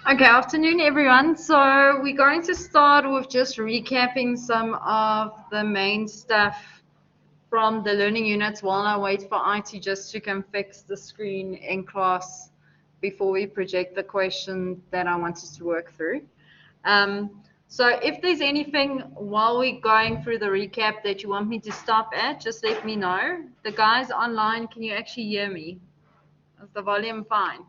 Okay, afternoon everyone. So we're going to start with just recapping some of the main stuff from the learning units while I wait for IT just to come fix the screen in class before we project the question that I wanted to work through. So if there's anything while we're going through the recap that you want me to stop at, just let me know. The guys online, can you actually hear me? Is the volume fine?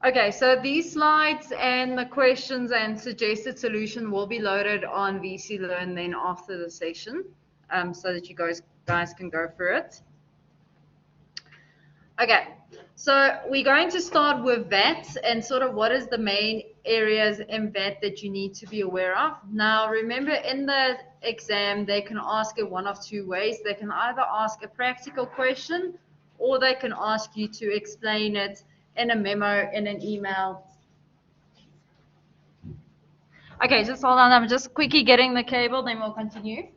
Okay, so these slides and the questions and suggested solution will be loaded on VC Learn then after the session, so that you guys can go through it. Okay, so we're going to start with VAT and sort of what is the main areas in VAT that you need to be aware of. Now, remember in the exam, they can ask it one of two ways. They can either ask a practical question or they can ask you to explain it in a memo, in an email. Okay, just hold on. I'm just quickly getting the cable, then we'll continue.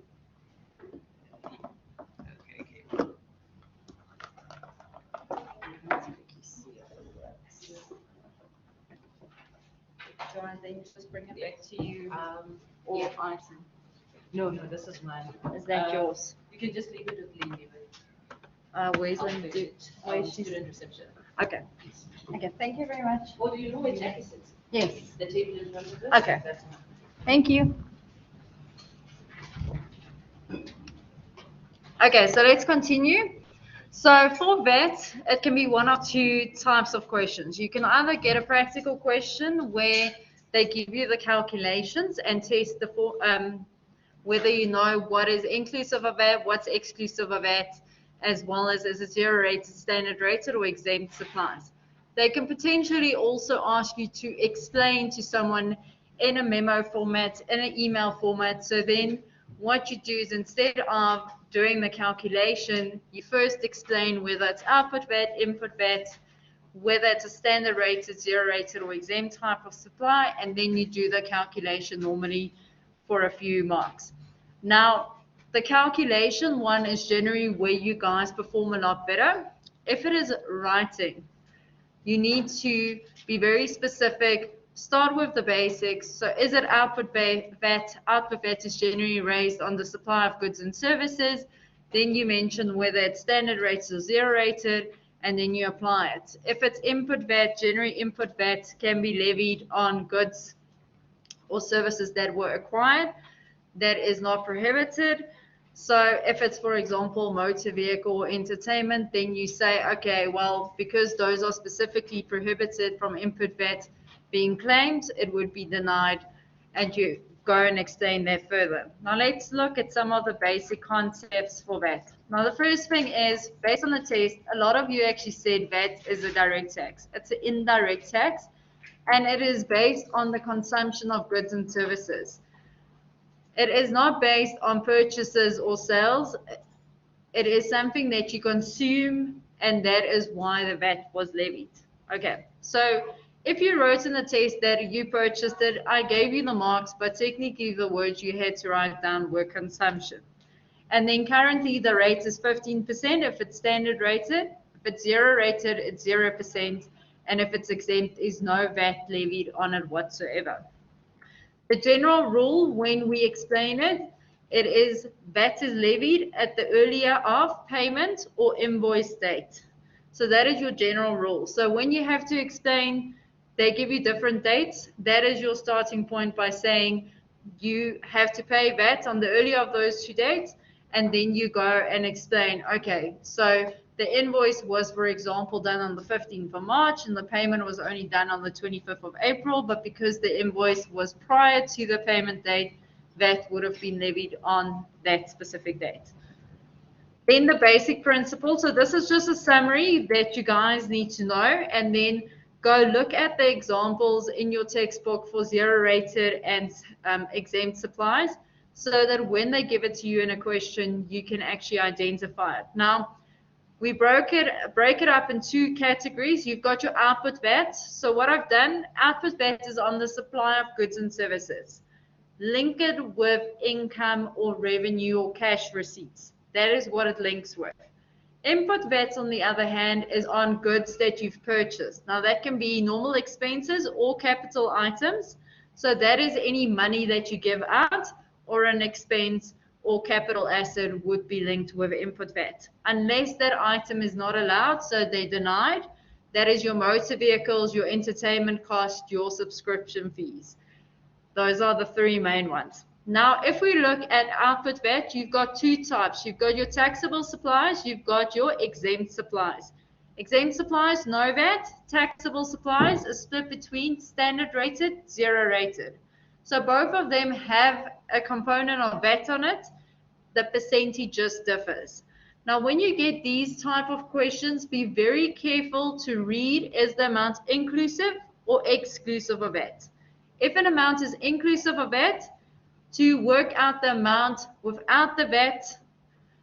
John, then just bring it back to you. Or Yeah. item. No, this is mine. Is that yours? You can just leave it with Lindy. Where's Lindy? Where's she? Student reception. Okay. Okay, thank you very much. Oh, do you know where Jackie sits? Yes. The table in front of us? Okay. That's mine. Thank you. Okay, so let's continue. So for VAT, it can be one of two types of questions. You can either get a practical question where they give you the calculations and test whether you know what is inclusive of VAT, what's exclusive of VAT, as well as is it zero rated, standard rated, or exempt supplies. They can potentially also ask you to explain to someone in a memo format, in an email format. So then what you do is instead of doing the calculation, you first explain whether it's output VAT, input VAT, whether it's a standard rated, zero rated, or exempt type of supply, and then you do the calculation normally for a few marks. Now, the calculation one is generally where you guys perform a lot better. If it is writing, you need to be very specific. Start with the basics. So is it output VAT? Output VAT is generally raised on the supply of goods and services. Then you mention whether it's standard rated or zero rated, and then you apply it. If it's input VAT, generally input VAT can be levied on goods or services that were acquired. That is not prohibited. So if it's, for example, motor vehicle or entertainment, then you say, okay, well, because those are specifically prohibited from input VAT being claimed, it would be denied, and you go and explain that further. Now let's look at some of the basic concepts for VAT. Now the first thing is, based on the test, a lot of you actually said VAT is a direct tax. It's an indirect tax, and it is based on the consumption of goods and services. It is not based on purchases or sales. It is something that you consume, and that is why the VAT was levied. Okay, so if you wrote in the test that you purchased it, I gave you the marks, but technically the words you had to write down were consumption. And then currently the rate is 15% if it's standard rated. If it's zero rated, it's 0%. And if it's exempt, is no VAT levied on it whatsoever. The general rule when we explain it, it is VAT is levied at the earlier of payment or invoice date. So that is your general rule. So when you have to explain, they give you different dates. That is your starting point by saying you have to pay VAT on the earlier of those two dates, and then you go and explain, okay, so the invoice was, for example, done on the 15th of March and the payment was only done on the 25th of April, but because the invoice was prior to the payment date, that would have been levied on that specific date. Then the basic principle. So this is just a summary that you guys need to know, and then go look at the examples in your textbook for zero rated and exempt supplies, so that when they give it to you in a question, you can actually identify it. Now, we break it up in two categories. You've got your output VAT. So what I've done, output VAT is on the supply of goods and services. link it with income or revenue or cash receipts. That is what it links with. Input VAT, on the other hand, is on goods that you've purchased. Now, that can be normal expenses or capital items. So that is any money that you give out, or an expense or capital asset would be linked with input VAT. Unless that item is not allowed, so they're denied, that is your motor vehicles, your entertainment cost, your subscription fees. Those are the three main ones. Now, if we look at output VAT, you've got two types. You've got your taxable supplies, you've got your exempt supplies. Exempt supplies, no VAT. Taxable supplies is split between standard rated, zero rated. So both of them have a component of VAT on it. The percentage just differs. Now, when you get these type of questions, be very careful to read, is the amount inclusive or exclusive of VAT? If an amount is inclusive of VAT, to work out the amount without the VAT,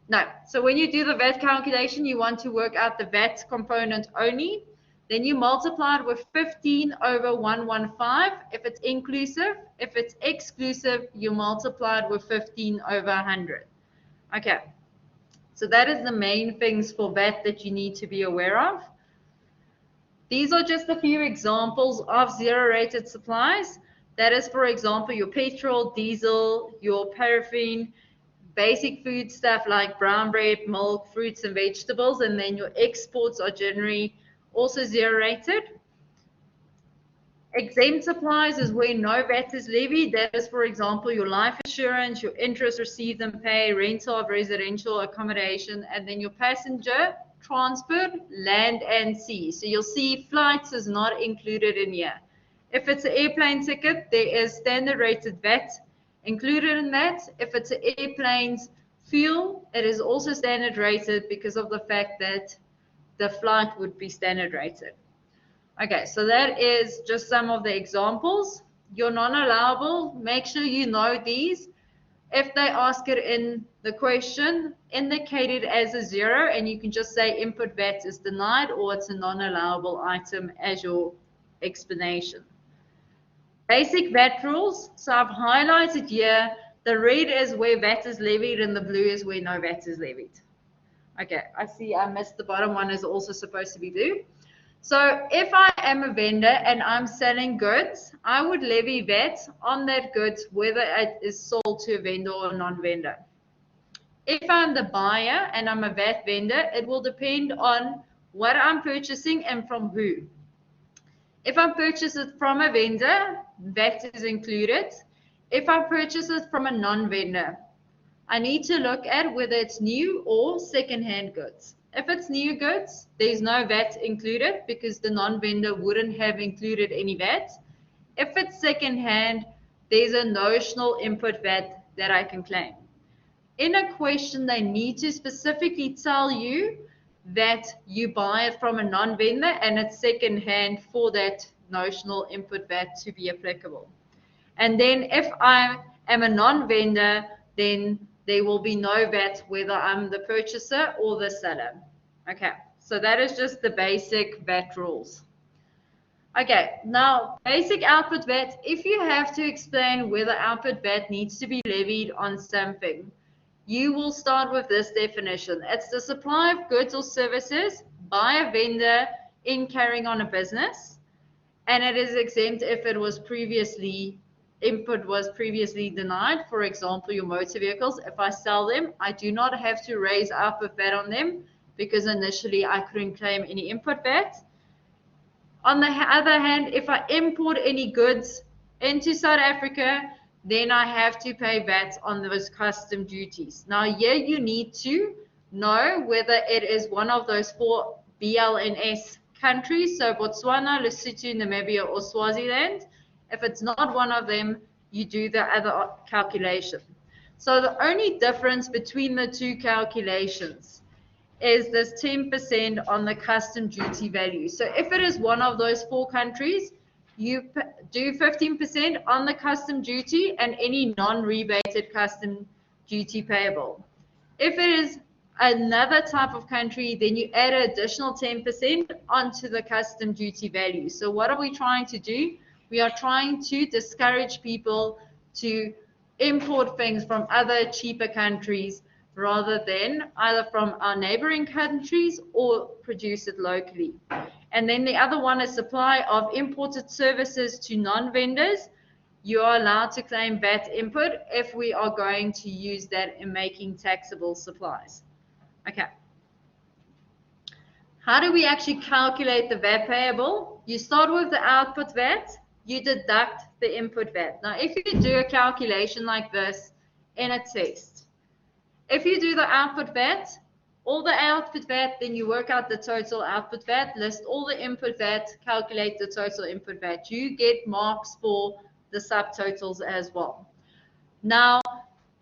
no. So when you do the VAT calculation, you want to work out the VAT component only. Then you multiply it with 15 over 115 if it's inclusive. If it's exclusive, you multiply it with 15 over 100. Okay. So that is the main things for VAT that you need to be aware of. These are just a few examples of zero-rated supplies. That is, for example, your petrol, diesel, your paraffin, basic food stuff like brown bread, milk, fruits and vegetables, and then your exports are generally also zero-rated. Exempt supplies is where no VAT is levied. That is, for example, your life insurance, your interest received and paid, rental of residential accommodation, and then your passenger transport, land and sea. So you'll see flights is not included in here. If it's an airplane ticket, there is standard rated VAT included in that. If it's an airplane's fuel, it is also standard rated because of the fact that the flight would be standard rated. Okay, so that is just some of the examples. Your non-allowable, make sure you know these. If they ask it in the question, indicate it as a zero, and you can just say input VAT is denied or it's a non-allowable item as your explanation. Basic VAT rules. So I've highlighted here, the red is where VAT is levied and the blue is where no VAT is levied. Okay, I see I missed the bottom one is also supposed to be blue. So if I am a vendor and I'm selling goods, I would levy VAT on that goods, whether it is sold to a vendor or a non-vendor. If I'm the buyer and I'm a VAT vendor, it will depend on what I'm purchasing and from who. If I purchase it from a vendor, VAT is included. If I purchase it from a non-vendor, I need to look at whether it's new or second-hand goods. If it's new goods, there's no VAT included because the non-vendor wouldn't have included any VAT. If it's second-hand, there's a notional input VAT that I can claim. In a question, they need to specifically tell you that you buy it from a non-vendor and it's second-hand for that notional input VAT to be applicable. And then if I am a non-vendor, then there will be no VAT whether I'm the purchaser or the seller. Okay, so that is just the basic VAT rules. Okay, now basic output VAT, if you have to explain whether output VAT needs to be levied on something, you will start with this definition. It's the supply of goods or services by a vendor in carrying on a business, and it is exempt if it was previously input was previously denied. For example, your motor vehicles, if I sell them, I do not have to raise output VAT on them because initially I couldn't claim any input VAT. On the other hand, if I import any goods into South Africa, then I have to pay VAT on those custom duties. Now here you need to know whether it is one of those 4 BLNS countries, so Botswana, Lesotho, Namibia or Swaziland. If it's not one of them, you do the other calculation. So the only difference between the two calculations is this 10% on the custom duty value. So if it is one of those 4 countries, you do 15% on the custom duty and any non-rebated custom duty payable. If it is another type of country, then you add an additional 10% onto the custom duty value. So what are we trying to do? We are trying to discourage people to import things from other cheaper countries rather than either from our neighboring countries or produce it locally. And then the other one is supply of imported services to non-vendors. You are allowed to claim VAT input if we are going to use that in making taxable supplies. Okay. How do we actually calculate the VAT payable? You start with the output VAT, you deduct the input VAT. Now, if you do a calculation like this in a test, if you do the output VAT, all the output VAT, then you work out the total output VAT, list all the input VAT, calculate the total input VAT. You get marks for the subtotals as well. Now,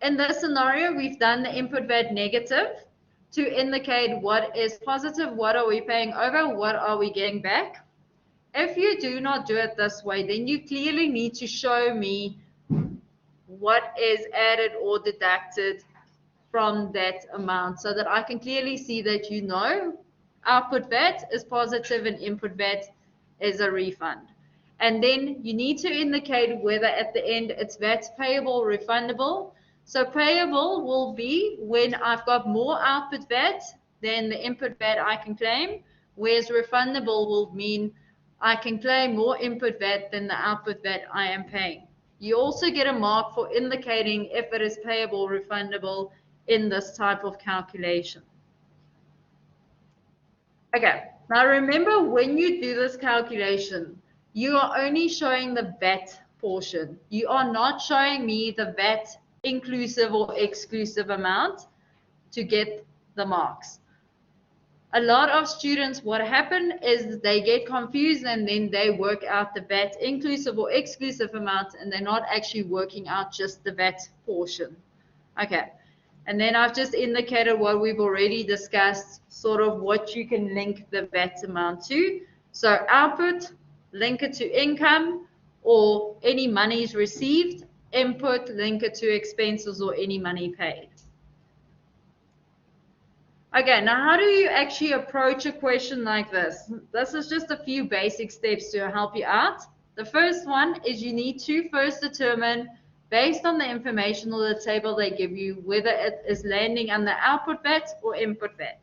in this scenario, we've done the input VAT negative to indicate what is positive, what are we paying over, what are we getting back. If you do not do it this way, then you clearly need to show me what is added or deducted from that amount so that I can clearly see that you know output VAT is positive and input VAT is a refund. And then you need to indicate whether at the end it's VAT payable or refundable. So payable will be when I've got more output VAT than the input VAT I can claim, whereas refundable will mean I can claim more input VAT than the output VAT I am paying. You also get a mark for indicating if it is payable or refundable in this type of calculation. Okay, now remember when you do this calculation, you are only showing the VAT portion. You are not showing me the VAT inclusive or exclusive amount to get the marks. A lot of students, what happens is they get confused and then they work out the VAT inclusive or exclusive amount and they're not actually working out just the VAT portion. Okay. And then I've just indicated what we've already discussed, sort of what you can link the VAT amount to. So output, link it to income or any monies received. Input, link it to expenses or any money paid. Okay, now how do you actually approach a question like this? This is just a few basic steps to help you out. The first one is you need to first determine, based on the information or the table they give you, whether it is landing under output VAT or input VAT.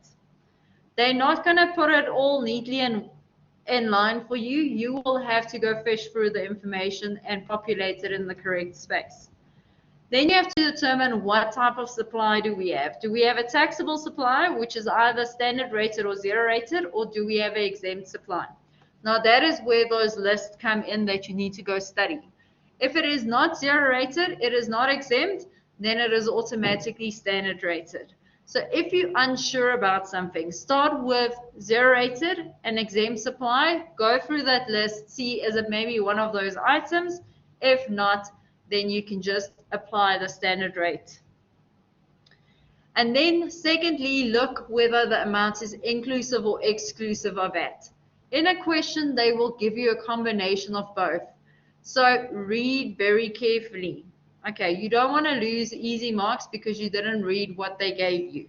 They're not going to put it all neatly in line for you. You will have to go fish through the information and populate it in the correct space. Then you have to determine what type of supply do we have. Do we have a taxable supply, which is either standard rated or zero rated, or do we have an exempt supply? Now that is where those lists come in that you need to go study. If it is not zero rated, it is not exempt, then it is automatically standard rated. So if you're unsure about something, start with zero rated and exempt supply, go through that list, see is it maybe one of those items. If not, then you can just apply the standard rate. And then secondly, look whether the amount is inclusive or exclusive of VAT. In a question, they will give you a combination of both. So read very carefully. Okay, you don't want to lose easy marks because you didn't read what they gave you.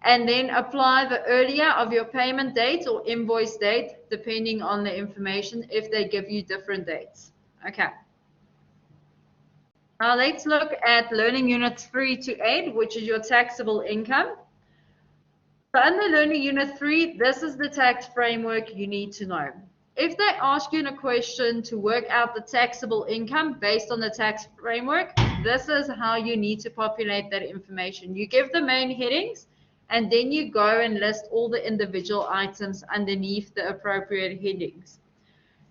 And then apply the earlier of your payment date or invoice date, depending on the information, if they give you different dates. Okay. Now let's look at learning units 3 to 8, which is your taxable income. So under learning unit 3, this is the tax framework you need to know. If they ask you in a question to work out the taxable income based on the tax framework, this is how you need to populate that information. You give the main headings, and then you go and list all the individual items underneath the appropriate headings.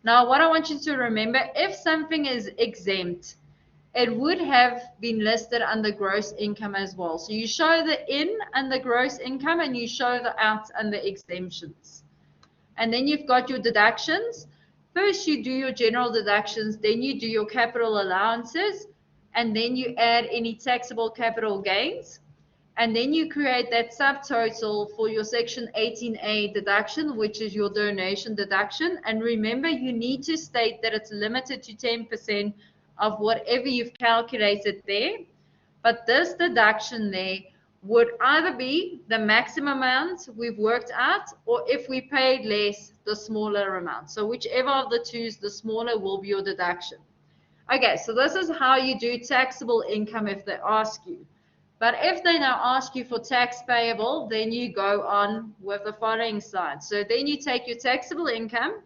Now, what I want you to remember, if something is exempt, it would have been listed under gross income as well. So you show the in under gross income and you show the out under exemptions. And then you've got your deductions. First you do your general deductions, then you do your capital allowances, and then you add any taxable capital gains. And then you create that subtotal for your section 18A deduction, which is your donation deduction. And remember, you need to state that it's limited to 10% of whatever you've calculated there. But this deduction there would either be the maximum amount we've worked out, or if we paid less, the smaller amount. So whichever of the two is the smaller will be your deduction. Okay, so this is how you do taxable income if they ask you. But if they now ask you for tax payable, then you go on with the following slide. So then you take your taxable income,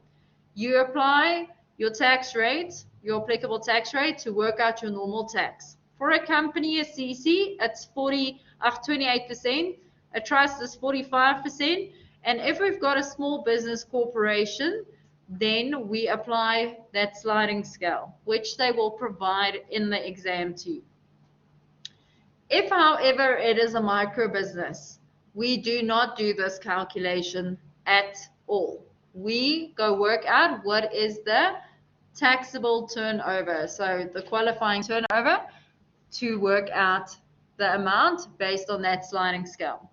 you apply your tax rate, your applicable tax rate to work out your normal tax. For a company, a CC, it's 28%, a trust is 45%, and if we've got a small business corporation, then we apply that sliding scale, which they will provide in the exam to you. If, however, it is a micro business, we do not do this calculation at all. We go work out what is the taxable turnover, so the qualifying turnover, to work out the amount based on that sliding scale.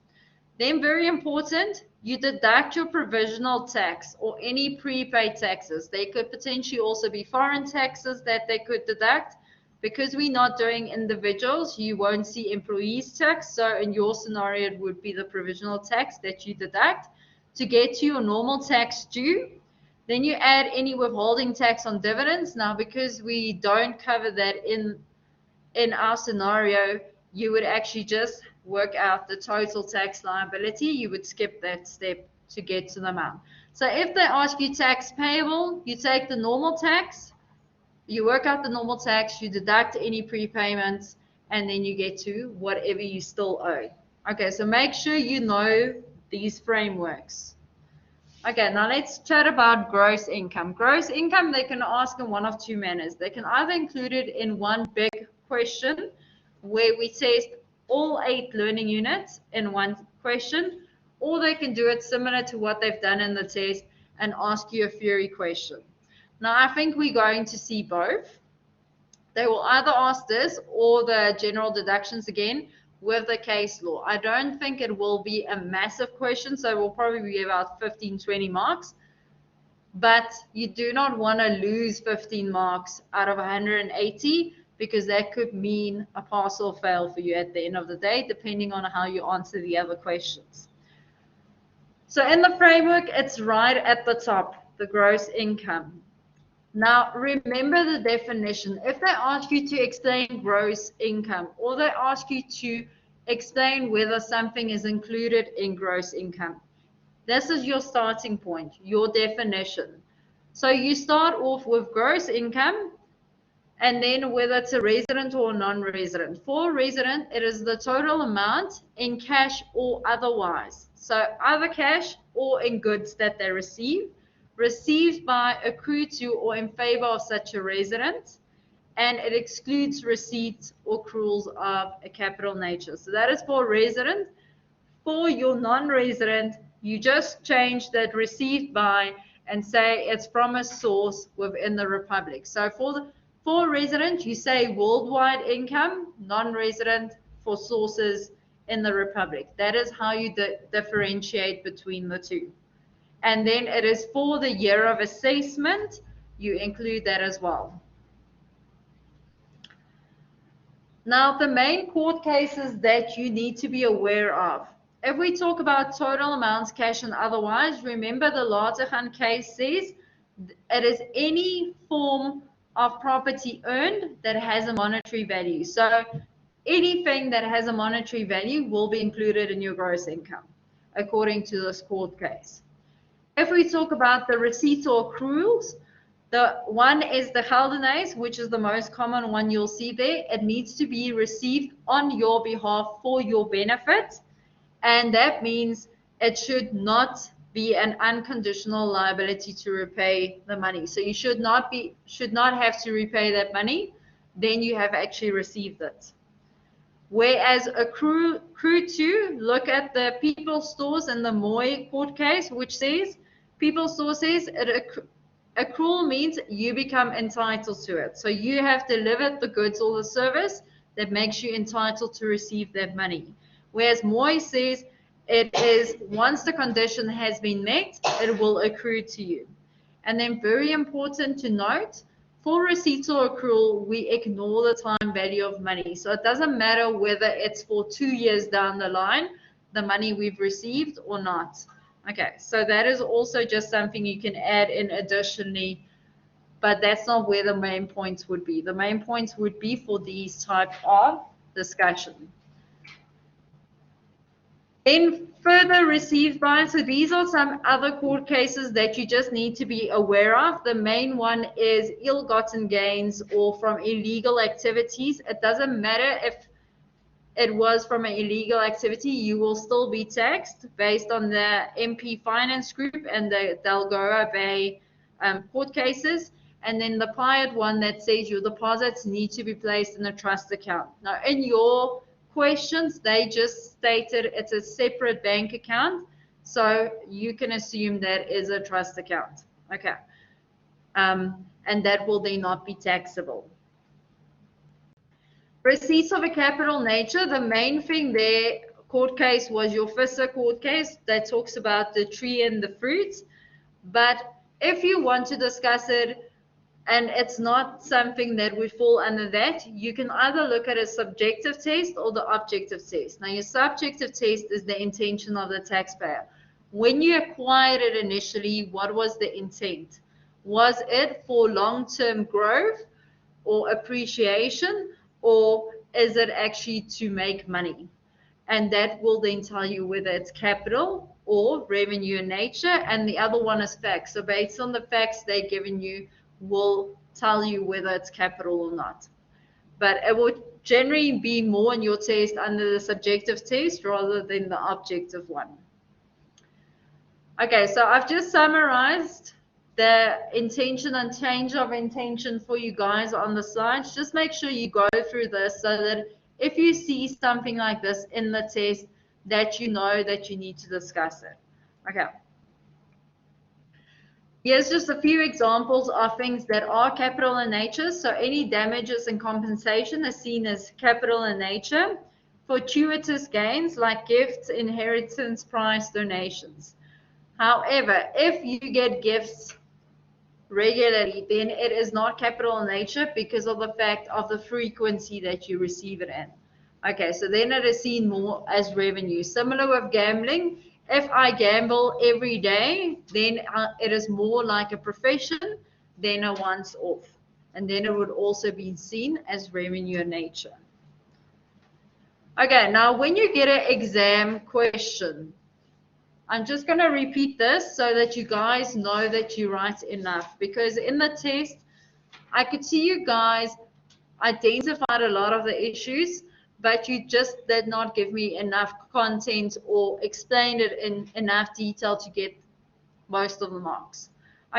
Then, very important, you deduct your provisional tax or any prepaid taxes. They could potentially also be foreign taxes that they could deduct. Because we're not doing individuals, you won't see employees tax. So in your scenario, it would be the provisional tax that you deduct to get to your normal tax due. Then you add any withholding tax on dividends. Now, because we don't cover that in our scenario, you would actually just work out the total tax liability. You would skip that step to get to the amount. So if they ask you tax payable, you take the normal tax, you work out the normal tax, you deduct any prepayments, and then you get to whatever you still owe. Okay, so make sure you know these frameworks. Okay, now let's chat about gross income. Gross income, they can ask in one of two manners. They can either include it in one big question where we test all 8 learning units in one question, or they can do it similar to what they've done in the test and ask you a theory question. Now, I think we're going to see both. They will either ask this or the general deductions again with the case law. I don't think it will be a massive question, so it will probably be about 15, 20 marks. But you do not want to lose 15 marks out of 180 because that could mean a pass or fail for you at the end of the day, depending on how you answer the other questions. So in the framework, it's right at the top, the gross income. Now, remember the definition. If they ask you to explain gross income, or they ask you to explain whether something is included in gross income, this is your starting point, your definition. So you start off with gross income, and then whether it's a resident or non-resident. For a resident, it is the total amount in cash or otherwise. So either cash or in goods that they receive, received by, accrued to, or in favor of such a resident, and it excludes receipts or accruals of a capital nature. So that is for a resident. For your non-resident, you just change that received by and say it's from a source within the Republic. So for resident, you say worldwide income, non-resident for sources in the Republic. That is how you differentiate between the two. And then it is for the year of assessment, you include that as well. Now, the main court cases that you need to be aware of. If we talk about total amounts, cash and otherwise, remember the Latergan case says it is any form of property earned that has a monetary value. So anything that has a monetary value will be included in your gross income, according to this court case. If we talk about the receipts or accruals, the one is the geldenis, which is the most common one you'll see there. It needs to be received on your behalf for your benefit, and that means it should not be an unconditional liability to repay the money. So you should not have to repay that money, then you have actually received it. Whereas accrue to, look at the People Stores and the Moy court case, which says, People Store says accrual means you become entitled to it. So you have delivered the goods or the service that makes you entitled to receive that money. Whereas Moy says it is once the condition has been met, it will accrue to you. And then very important to note, for receipts or accrual, we ignore the time value of money. So it doesn't matter whether it's for 2 years down the line, the money we've received or not. Okay, so that is also just something you can add in additionally. but that's not where the main points would be. The main points would be for these type of discussion. Then further received by, so these are some other court cases that you just need to be aware of. The main one is ill-gotten gains or from illegal activities. It doesn't matter if it was from an illegal activity, you will still be taxed based on the MP Finance Group and the Delgora Bay court cases. And then the PIAT one that says your deposits need to be placed in a trust account. Now, in your questions, they just stated it's a separate bank account, so you can assume that is a trust account. Okay, and that will then not be taxable. Receipts of a capital nature, the main thing there, court case was your FISA court case that talks about the tree and the fruits. But if you want to discuss it and it's not something that would fall under that, you can either look at a subjective test or the objective test. Now, your subjective test is the intention of the taxpayer. When you acquired it initially, what was the intent? Was it for long-term growth or appreciation, or is it actually to make money? And that will then tell you whether it's capital or revenue in nature, and the other one is facts. So based on the facts they're giving you, will tell you whether it's capital or not. But it would generally be more in your test under the subjective test rather than the objective one. Okay, so I've just summarized the intention and change of intention for you guys on the slides. Just make sure you go through this so that if you see something like this in the test, that you know that you need to discuss it. Okay. Here's just a few examples of things that are capital in nature. So any damages and compensation is seen as capital in nature. Fortuitous gains like gifts, inheritance, prize, donations. However, if you get gifts regularly, then it is not capital in nature because of the fact of the frequency that you receive it in. Okay, so then it is seen more as revenue. Similar with gambling. If I gamble every day, then it is more like a profession than a once-off. And then it would also be seen as revenue in nature. Okay, now when you get an exam question, I'm just going to repeat this so that you guys know that you write enough. Because in the test, I could see you guys identified a lot of the issues, but you just did not give me enough content or explained it in enough detail to get most of the marks.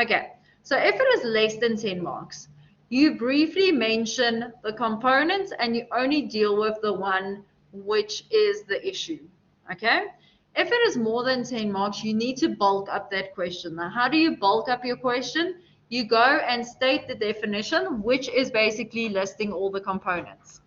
Okay, so if it is less than 10 marks, you briefly mention the components and you only deal with the one which is the issue. Okay, if it is more than 10 marks, you need to bulk up that question. Now, how do you bulk up your question? You go and state the definition, which is basically listing all the components.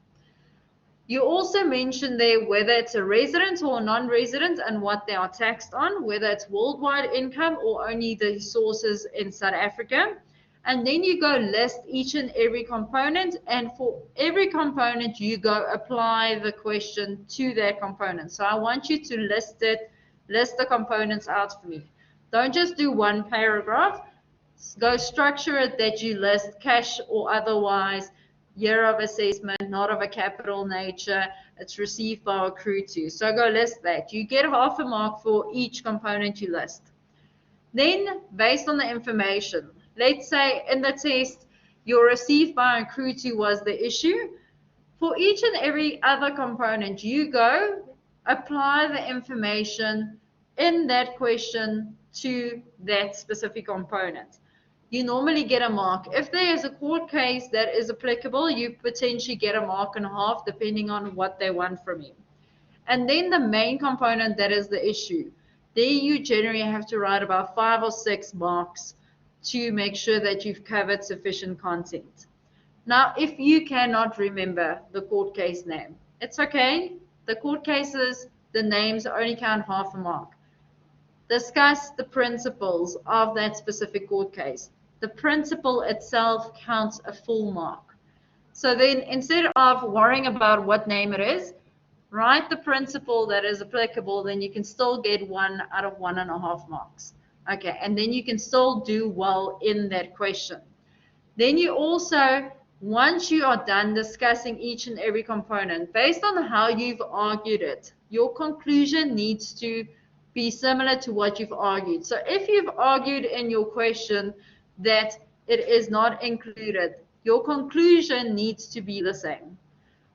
You also mention there whether it's a resident or non-resident and what they are taxed on, whether it's worldwide income or only the sources in South Africa. And then you go list each and every component, and for every component you go apply the question to that component. So I want you to list the components out for me. Don't just do one paragraph. Go structure it that you list cash or otherwise, year of assessment, not of a capital nature, it's received by or accrued to. So go list that. You get half a mark for each component you list. Then, based on the information, let's say in the test, your received by or accrued to was the issue. For each and every other component, you go apply the information in that question to that specific component. You normally get a mark. If there is a court case that is applicable, you potentially get a mark and a half depending on what they want from you. And then the main component that is the issue. There you generally have to write about 5 or 6 marks to make sure that you've covered sufficient content. Now, if you cannot remember the court case name, it's okay. The court cases, the names only count half a mark. Discuss the principles of that specific court case. The principle itself counts a full mark. So then instead of worrying about what name it is, write the principle that is applicable, then you can still get 1 out of 1.5 marks. Okay, and then you can still do well in that question. Then you also, once you are done discussing each and every component, based on how you've argued it, your conclusion needs to be similar to what you've argued. So if you've argued in your question that it is not included, your conclusion needs to be the same.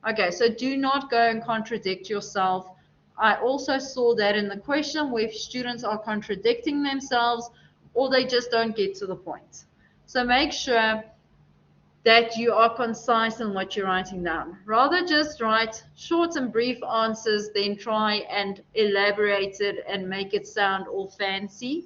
Okay, so do not go and contradict yourself. I also saw that in the question where students are contradicting themselves or they just don't get to the point. So make sure that you are concise in what you're writing down. Rather just write short and brief answers than try and elaborate it and make it sound all fancy.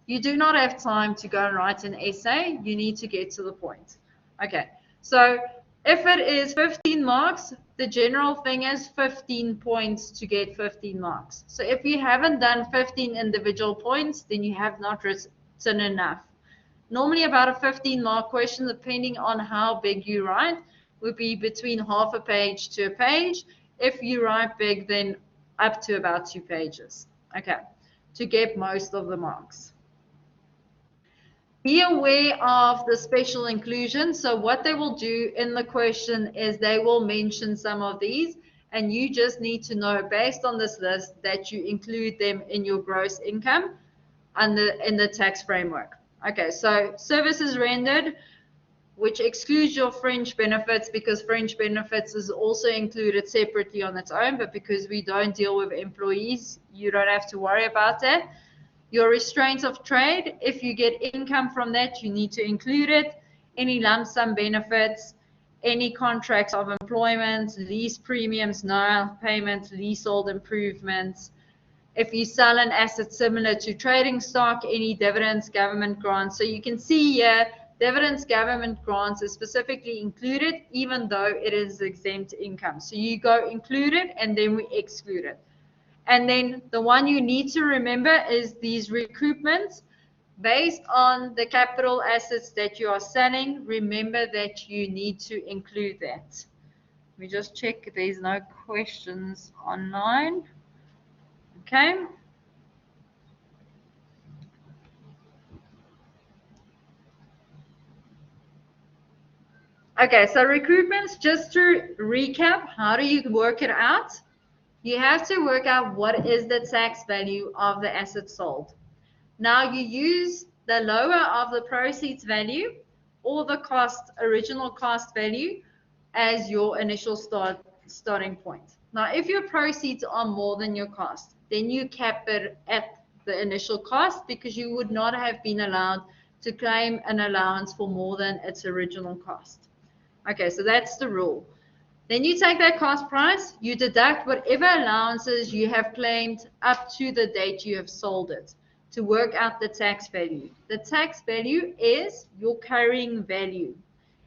You do not have time to go and write an essay. You need to get to the point. Okay, so if it is 15 marks, the general thing is 15 points to get 15 marks. So if you haven't done 15 individual points, then you have not written enough. Normally about a 15-mark question, depending on how big you write, would be between half a page to a page. If you write big, then up to about 2 pages. Okay, to get most of the marks. Be aware of the special inclusion. So what they will do in the question is they will mention some of these, and you just need to know based on this list that you include them in your gross income and in the tax framework. Okay, so services rendered, which excludes your fringe benefits because fringe benefits is also included separately on its own, but because we don't deal with employees, you don't have to worry about that. Your restraints of trade, if you get income from that, you need to include it. Any lump sum benefits, any contracts of employment, lease premiums, no payments, leasehold improvements. If you sell an asset similar to trading stock, any dividends, government grants. So you can see here, dividends, government grants is specifically included, even though it is exempt income. So you go include it, and then we exclude it. And then the one you need to remember is these recoupments. Based on the capital assets that you are selling, remember that you need to include that. Let me just check if there's no questions online. Okay. Okay, so recoupments, just to recap, how do you work it out? You have to work out what is the tax value of the asset sold. Now you use the lower of the proceeds value or the original cost value as your initial starting point. Now, if your proceeds are more than your cost, then you cap it at the initial cost because you would not have been allowed to claim an allowance for more than its original cost. Okay, so that's the rule. Then you take that cost price, you deduct whatever allowances you have claimed up to the date you have sold it to work out the tax value. The tax value is your carrying value.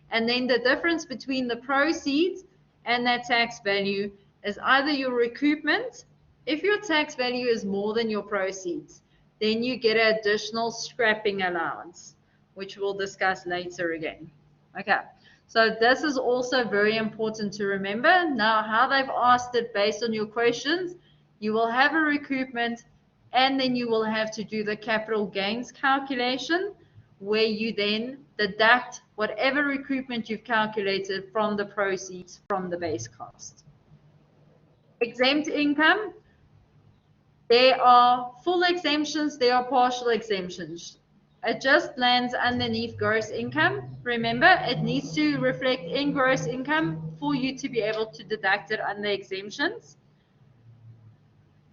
And then the difference between the proceeds and that tax value is either your recoupment. If your tax value is more than your proceeds, then you get an additional scrapping allowance, which we'll discuss later again. Okay. So this is also very important to remember. Now, how they've asked it based on your questions, you will have a recoupment, and then you will have to do the capital gains calculation, where you then deduct whatever recoupment you've calculated from the proceeds from the base cost. Exempt income, there are full exemptions, there are partial exemptions. It just lands underneath gross income. Remember, it needs to reflect in gross income for you to be able to deduct it under exemptions.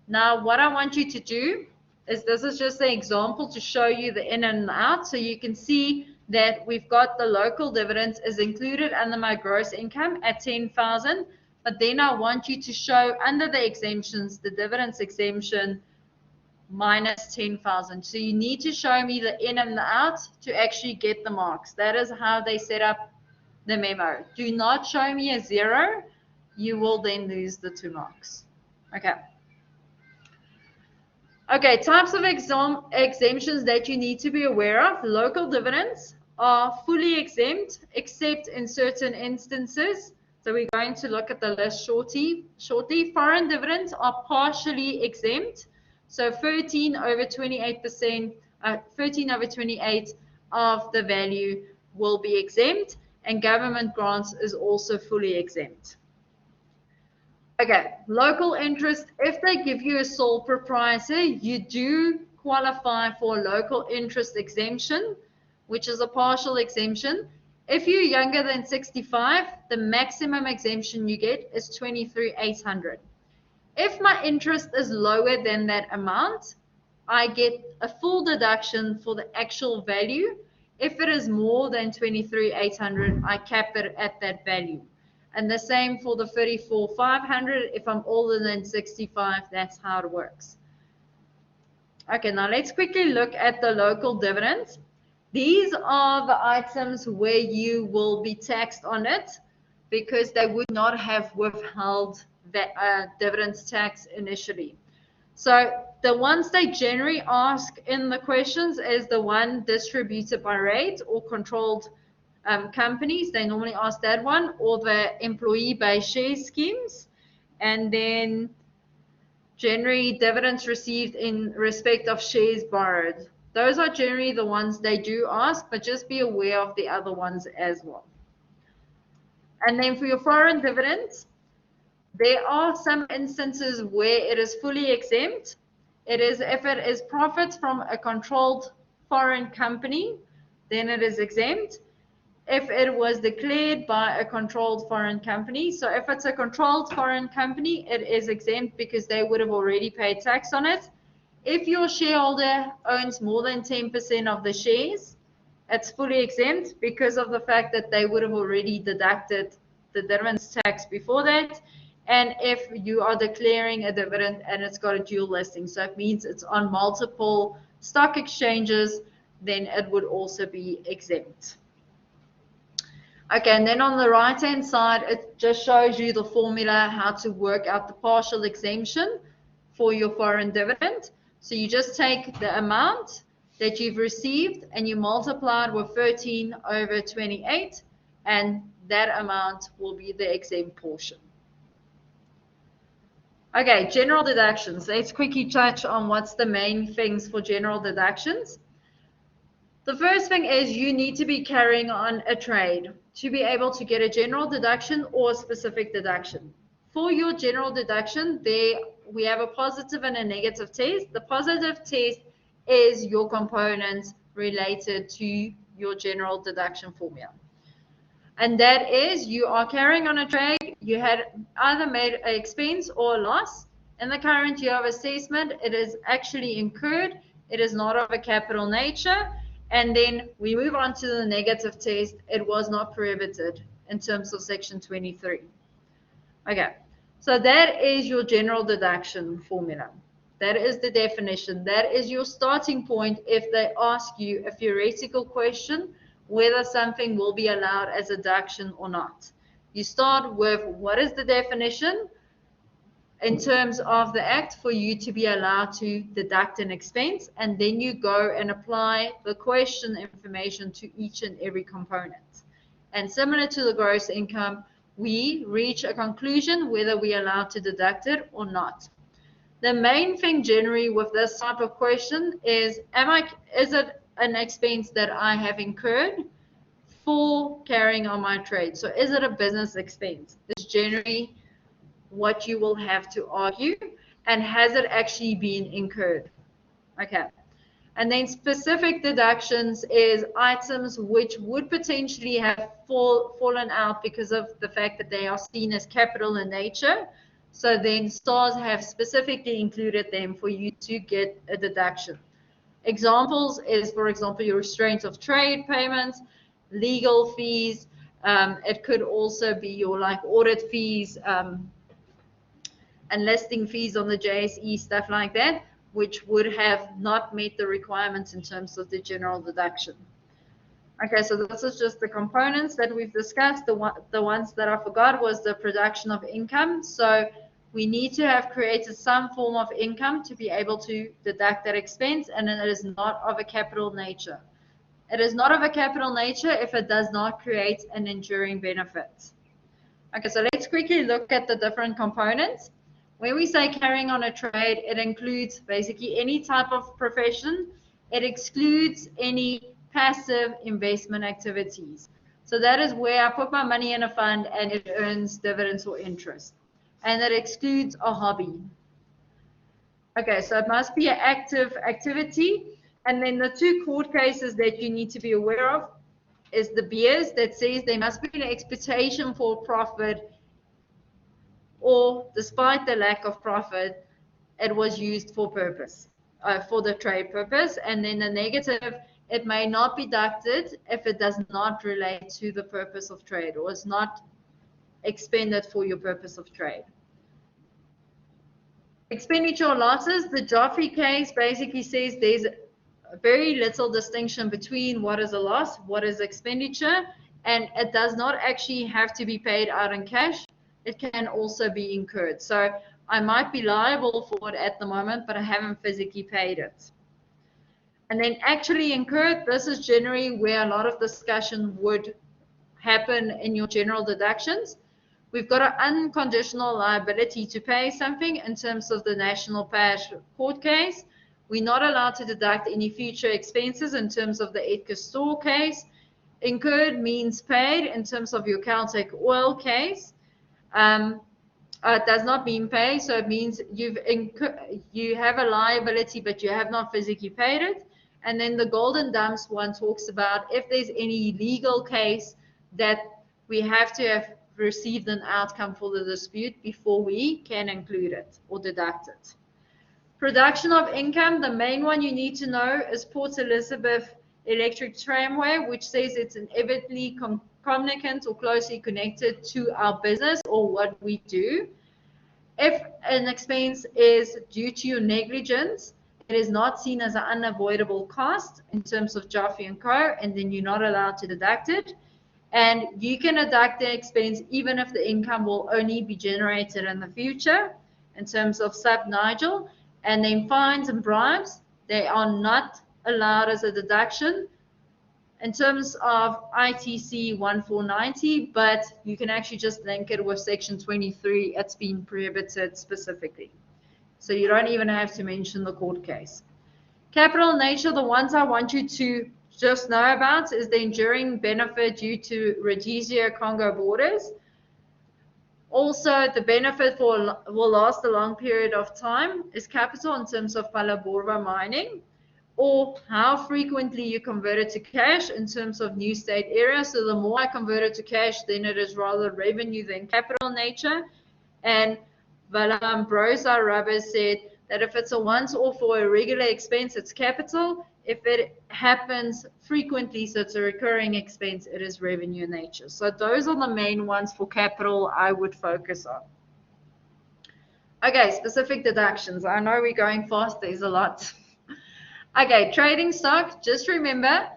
Now, what I want you to do is, this is just an example to show you the in and out. So you can see that we've got the local dividends is included under my gross income at 10,000. But then I want you to show under the exemptions, the dividends exemption minus 10,000. So you need to show me the in and the out to actually get the marks. That is how they set up the memo. Do not show me a 0. You will then lose the 2 marks. Okay. Okay, types of exemptions that you need to be aware of. Local dividends are fully exempt except in certain instances. So we're going to look at the list shortly. Foreign dividends are partially exempt. So 13 over 28% of the value will be exempt, and government grants is also fully exempt. Okay, local interest, if they give you a sole proprietor, you do qualify for a local interest exemption, which is a partial exemption. If you're younger than 65, the maximum exemption you get is 23,800. If my interest is lower than that amount, I get a full deduction for the actual value. If it is more than 23,800, I cap it at that value. And the same for the 34,500. If I'm older than 65, that's how it works. Okay, now let's quickly look at the local dividends. These are the items where you will be taxed on it because they would not have withheld that dividends tax initially. So the ones they generally ask in the questions is the one distributed by rate or controlled companies. They normally ask that one, or the employee-based share schemes, and then generally dividends received in respect of shares borrowed. Those are generally the ones they do ask, but just be aware of the other ones as well. And then for your foreign dividends, there are some instances where it is fully exempt. It is if it is profits from a controlled foreign company, then it is exempt. If it was declared by a controlled foreign company, so if it's a controlled foreign company, it is exempt because they would have already paid tax on it. If your shareholder owns more than 10% of the shares, it's fully exempt because of the fact that they would have already deducted the dividends tax before that. And if you are declaring a dividend and it's got a dual listing, so it means it's on multiple stock exchanges, then it would also be exempt. Okay, and then on the right-hand side, it just shows you the formula how to work out the partial exemption for your foreign dividend. So you just take the amount that you've received and you multiply it with 13 over 28, and that amount will be the exempt portion. Okay, general deductions. Let's quickly touch on what's the main things for general deductions. The first thing is you need to be carrying on a trade to be able to get a general deduction or a specific deduction. For your general deduction, there we have a positive and a negative test. The positive test is your components related to your general deduction formula. And that is you are carrying on a trade, you had either made an expense or a loss. In the current year of assessment, it is actually incurred, it is not of a capital nature. And then we move on to the negative test. It was not prohibited in terms of section 23. Okay, so that is your general deduction formula. That is the definition. That is your starting point if they ask you a theoretical question whether something will be allowed as a deduction or not. You start with what is the definition in terms of the act for you to be allowed to deduct an expense, and then you go and apply the question information to each and every component. And similar to the gross income, we reach a conclusion whether we are allowed to deduct it or not. The main thing generally with this type of question is it an expense that I have incurred for carrying on my trade? So is it a business expense? It's generally what you will have to argue, and has it actually been incurred? Okay. And then specific deductions is items which would potentially have fallen out because of the fact that they are seen as capital in nature. So then STARS have specifically included them for you to get a deduction. Examples is, for example, your restraint of trade payments, legal fees. It could also be your audit fees, and listing fees on the JSE, stuff like that, which would have not met the requirements in terms of the general deduction. Okay, so this is just the components that we've discussed. The ones that I forgot was the production of income. So we need to have created some form of income to be able to deduct that expense, and it is not of a capital nature. It is not of a capital nature if it does not create an enduring benefit. Okay, so let's quickly look at the different components. When we say carrying on a trade, it includes basically any type of profession. It excludes any passive investment activities. So that is where I put my money in a fund and it earns dividends or interest. And that excludes a hobby. Okay, so it must be an active activity. And then the two court cases that you need to be aware of is the BS that says there must be an expectation for profit, or despite the lack of profit, it was used for purpose, for the trade purpose. And then the negative, it may not be deducted if it does not relate to the purpose of trade or is not expended for your purpose of trade. Expenditure losses, the Joffrey case basically says there's very little distinction between what is a loss, what is expenditure, and it does not actually have to be paid out in cash. It can also be incurred. So I might be liable for it at the moment, but I haven't physically paid it. And then actually incurred, this is generally where a lot of discussion would happen in your general deductions. We've got an unconditional liability to pay something in terms of the National Parish Court case. We're not allowed to deduct any future expenses in terms of the Edgar Store case. Incurred means paid in terms of your Caltech oil case. It does not mean pay, so it means you have a liability, but you have not physically paid it. And then the golden dumps one talks about if there's any legal case that we have to have received an outcome for the dispute before we can include it or deduct it. Production of income, the main one you need to know is Port Elizabeth Electric Tramway, which says it's inevitably communicant or closely connected to our business or what we do. If an expense is due to your negligence, it is not seen as an unavoidable cost in terms of Joffrey and Co., and then you're not allowed to deduct it. And you can deduct the expense even if the income will only be generated in the future in terms of sub-Nigel. And then fines and bribes, they are not allowed as a deduction in terms of ITC 1490, but you can actually just link it with section 23. It's been prohibited specifically. So you don't even have to mention the court case. Capital nature, the ones I want you to just know about is the enduring benefit due to Rhodesia-Congo borders. Also, the benefit will last a long period of time is capital in terms of Phalaborwa mining, or how frequently you convert it to cash in terms of new state area. So the more I convert it to cash, then it is rather revenue than capital nature. And Valambrosa Rubber said that if it's a once-off or a regular expense, it's capital. If it happens frequently, so it's a recurring expense, it is revenue nature. So those are the main ones for capital I would focus on. Okay, specific deductions. I know we're going fast, there's a lot. Okay, trading stock, just remember,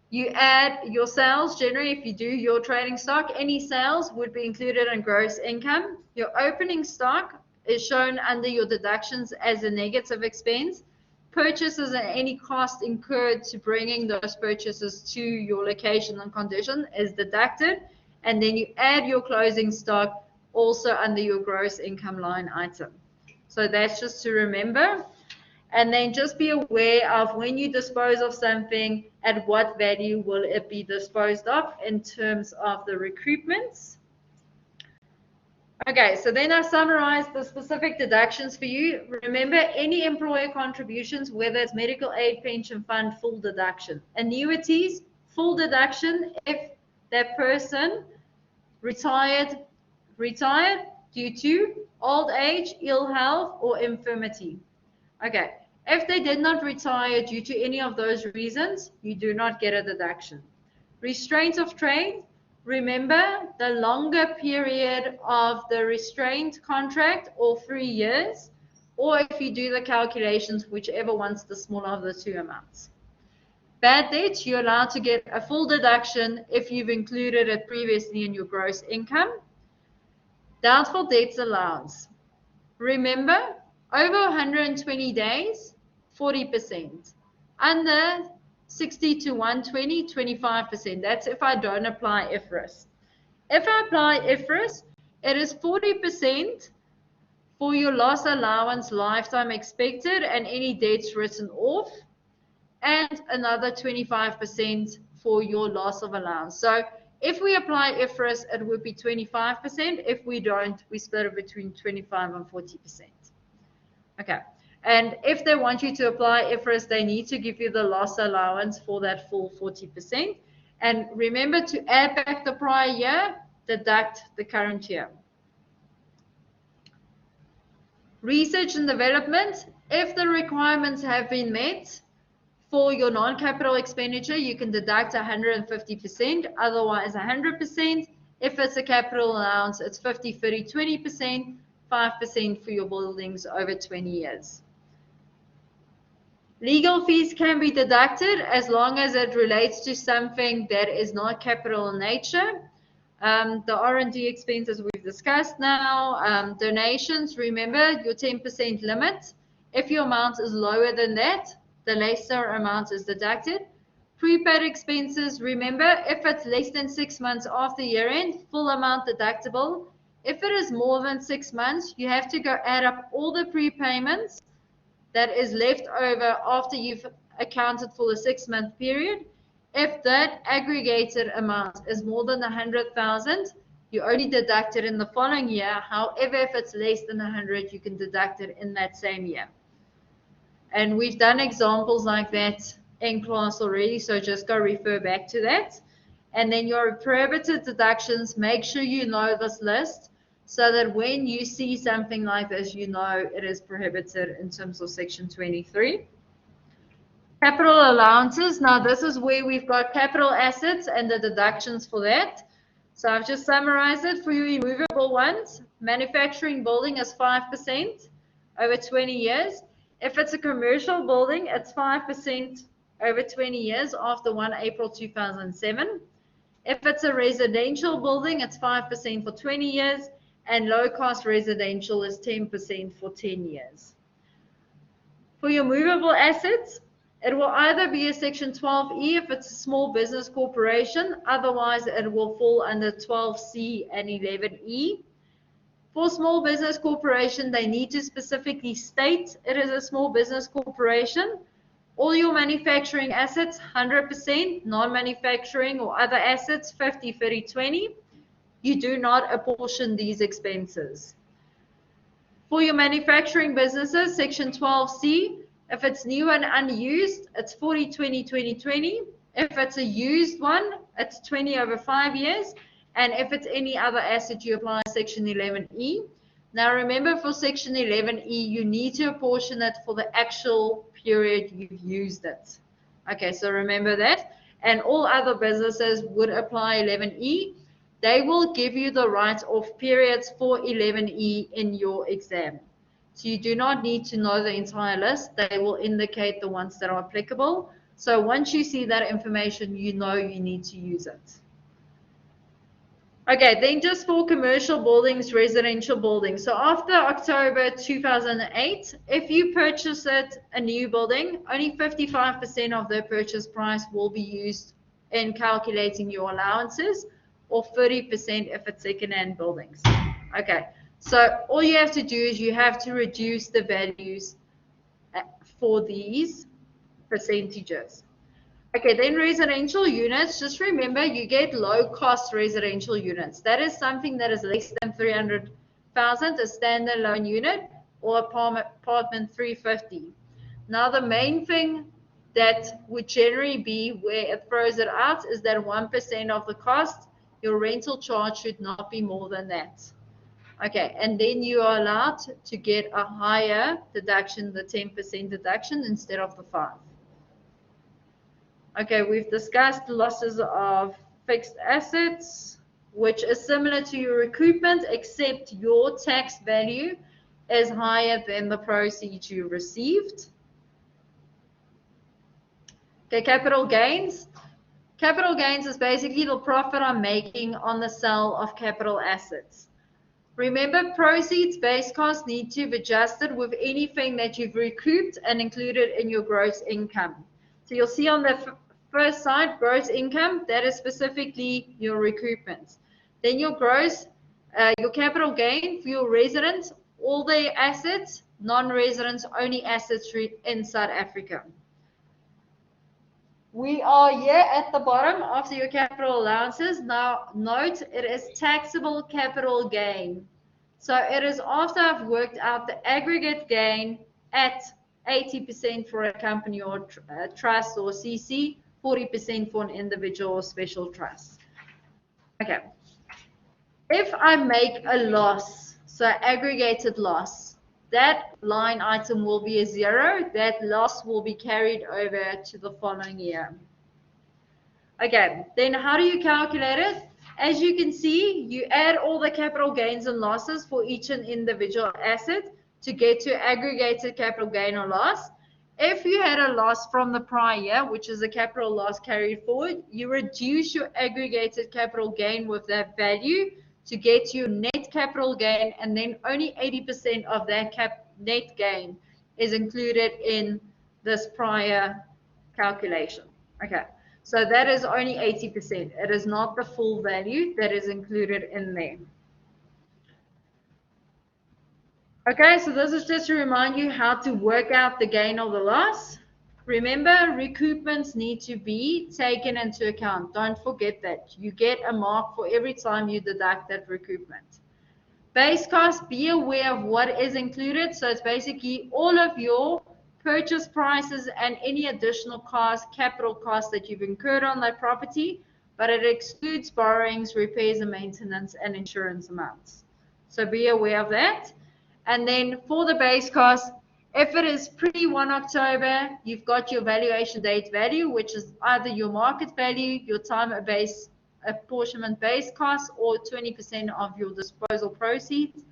you add your sales. Generally, if you do your trading stock, any sales would be included in gross income. Your opening stock is shown under your deductions as a negative expense. Purchases and any cost incurred to bringing those purchases to your location and condition is deducted. And then you add your closing stock also under your gross income line item. So that's just to remember. And then just be aware of when you dispose of something, at what value will it be disposed of in terms of the recoupments. Okay, so then I summarized the specific deductions for you. Remember, any employer contributions, whether it's medical aid, pension fund, full deduction. Annuities, full deduction if that person retired due to old age, ill health, or infirmity. Okay, if they did not retire due to any of those reasons, you do not get a deduction. Restraint of trade, remember the longer period of the restraint contract, or 3 years, or if you do the calculations, whichever one's the smaller of the two amounts. Bad debts, you're allowed to get a full deduction if you've included it previously in your gross income. Doubtful debts allowance. Remember, over 120 days, 40%. Under 60 to 120, 25%. That's if I don't apply IFRS. If I apply IFRS, it is 40% for your loss allowance lifetime expected and any debts written off. and another 25% for your loss of allowance. So if we apply IFRS, it would be 25%. If we don't, we split it between 25 and 40%. Okay. And if they want you to apply IFRS, they need to give you the loss allowance for that full 40%. And remember to add back the prior year, deduct the current year. Research and development, if the requirements have been met, for your non-capital expenditure, you can deduct 150%, otherwise 100%. If it's a capital allowance, it's 50, 30, 20%, 5% for your buildings over 20 years. Legal fees can be deducted as long as it relates to something that is not capital in nature. The R&D expenses we've discussed now. Donations, remember your 10% limit. If your amount is lower than that, the lesser amount is deducted. Prepaid expenses, remember, if it's less than 6 months after year end, full amount deductible. If it is more than 6 months, you have to go add up all the prepayments that is left over after you've accounted for the 6-month period. If that aggregated amount is more than 100,000, you only deduct it in the following year. However, if it's less than 100, you can deduct it in that same year. And we've done examples like that in class already, so just go refer back to that. And then your prohibited deductions, make sure you know this list so that when you see something like this, you know it is prohibited in terms of section 23. Capital allowances, now this is where we've got capital assets and the deductions for that. So I've just summarized it for your immovable ones. Manufacturing building is 5% over 20 years. If it's a commercial building, it's 5% over 20 years after 1 April 2007. If it's a residential building, it's 5% for 20 years, and low-cost residential is 10% for 10 years. For your movable assets, it will either be a Section 12E if it's a small business corporation, otherwise it will fall under 12C and 11E. For small business corporation, they need to specifically state it is a small business corporation. All your manufacturing assets, 100%, non-manufacturing or other assets, 50, 30, 20. You do not apportion these expenses. For your manufacturing businesses, Section 12C, if it's new and unused, it's 40, 20, 20, 20. If it's a used one, it's 20 over 5 years. And if it's any other asset, you apply Section 11E. Now remember, for Section 11E, you need to apportion it for the actual period you've used it. Okay, so remember that. And all other businesses would apply 11E. They will give you the write-off periods for 11E in your exam. So you do not need to know the entire list. They will indicate the ones that are applicable. So once you see that information, you know you need to use it. Okay, then just for commercial buildings, residential buildings. So after October 2008, if you purchase it, a new building, only 55% of the purchase price will be used in calculating your allowances, or 30% if it's second-hand buildings. Okay, so all you have to do is you have to reduce the values for these percentages. Okay, then residential units, just remember you get low-cost residential units. That is something that is less than 300,000, a standalone unit, or apartment 350. Now the main thing that would generally be where it throws it out is that 1% of the cost, your rental charge should not be more than that. Okay, and then you are allowed to get a higher deduction, the 10% deduction instead of the 5%. Okay, we've discussed losses of fixed assets, which is similar to your recoupment, except your tax value is higher than the proceeds you received. Okay, capital gains. Capital gains is basically the profit I'm making on the sale of capital assets. Remember, proceeds base costs need to be adjusted with anything that you've recouped and included in your gross income. So you'll see on the first side, gross income, that is specifically your recoupments. Then your your capital gain for your residents, all their assets, non-residents, only assets in South Africa. We are here at the bottom after your capital allowances. Now, note it is taxable capital gain. So it is after I've worked out the aggregate gain at 80% for a company or trust or CC, 40% for an individual or special trust. Okay. If I make a loss, so aggregated loss, that line item will be a 0. That loss will be carried over to the following year. Okay, then how do you calculate it? As you can see, you add all the capital gains and losses for each individual asset to get to aggregated capital gain or loss. If you had a loss from the prior year, which is a capital loss carried forward, you reduce your aggregated capital gain with that value to get your net capital gain, and then only 80% of that net gain is included in this prior calculation. Okay. So that is only 80%. It is not the full value that is included in there. Okay, so this is just to remind you how to work out the gain or the loss. Remember, recoupments need to be taken into account. Don't forget that. You get a mark for every time you deduct that recoupment. Base cost, be aware of what is included. So it's basically all of your purchase prices and any additional costs, capital costs that you've incurred on that property, but it excludes borrowings, repairs and maintenance, and insurance amounts. So be aware of that. And then for the base cost, if it is pre-1 October, you've got your valuation date value, which is either your market value, your time-based apportionment base cost, or 20% of your disposal proceeds.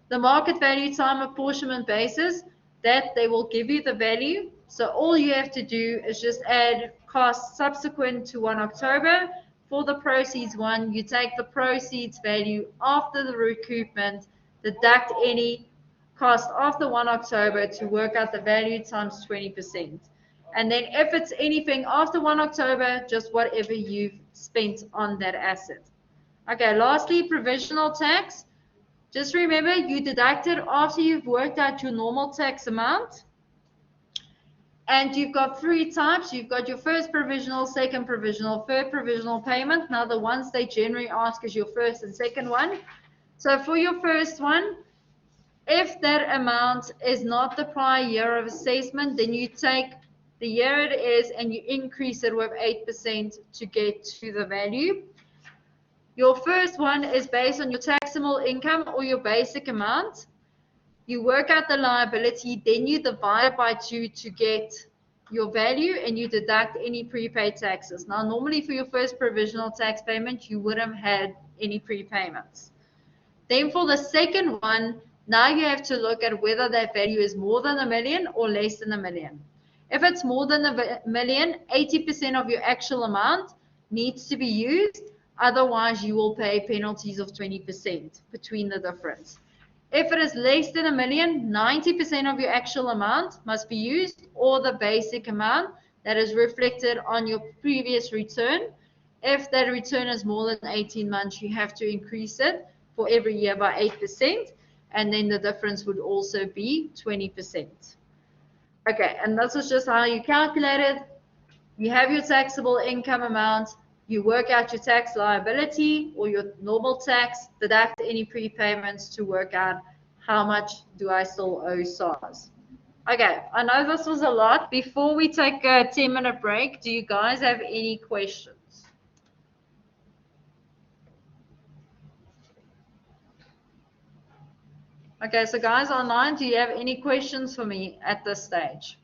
The market value time apportionment basis, that they will give you the value. So all you have to do is just add costs subsequent to 1 October. For the proceeds one, you take the proceeds value after the recoupment, deduct any cost after 1 October to work out the value times 20%. And then if it's anything after 1 October, just whatever you've spent on that asset. Okay, lastly, provisional tax. Just remember, you deduct it after you've worked out your normal tax amount. And you've got 3 types. You've got your first provisional, second provisional, third provisional payment. Now, the ones they generally ask is your first and second one. So for your first one, if that amount is not the prior year of assessment, then you take the year it is and you increase it with 8% to get to the value. Your first one is based on your taxable income or your basic amount. You work out the liability, then you divide it by 2 to get your value, and you deduct any prepaid taxes. Now, normally for your first provisional tax payment, you wouldn't have had any prepayments. Then for the second one, now you have to look at whether that value is more than $1 million or less than $1 million. If it's more than $1 million, 80% of your actual amount needs to be used. Otherwise, you will pay penalties of 20% between the difference. If it is less than $1 million, 90% of your actual amount must be used, or the basic amount that is reflected on your previous return. If that return is more than 18 months, you have to increase it for every year by 8%, and then the difference would also be 20%. Okay, and this is just how you calculate it. You have your taxable income amount, you work out your tax liability or your normal tax, deduct any prepayments to work out how much do I still owe SARS. Okay, I know this was a lot. Before we take a 10-minute break, do you guys have any questions? Okay, so guys online, do you have any questions for me at this stage?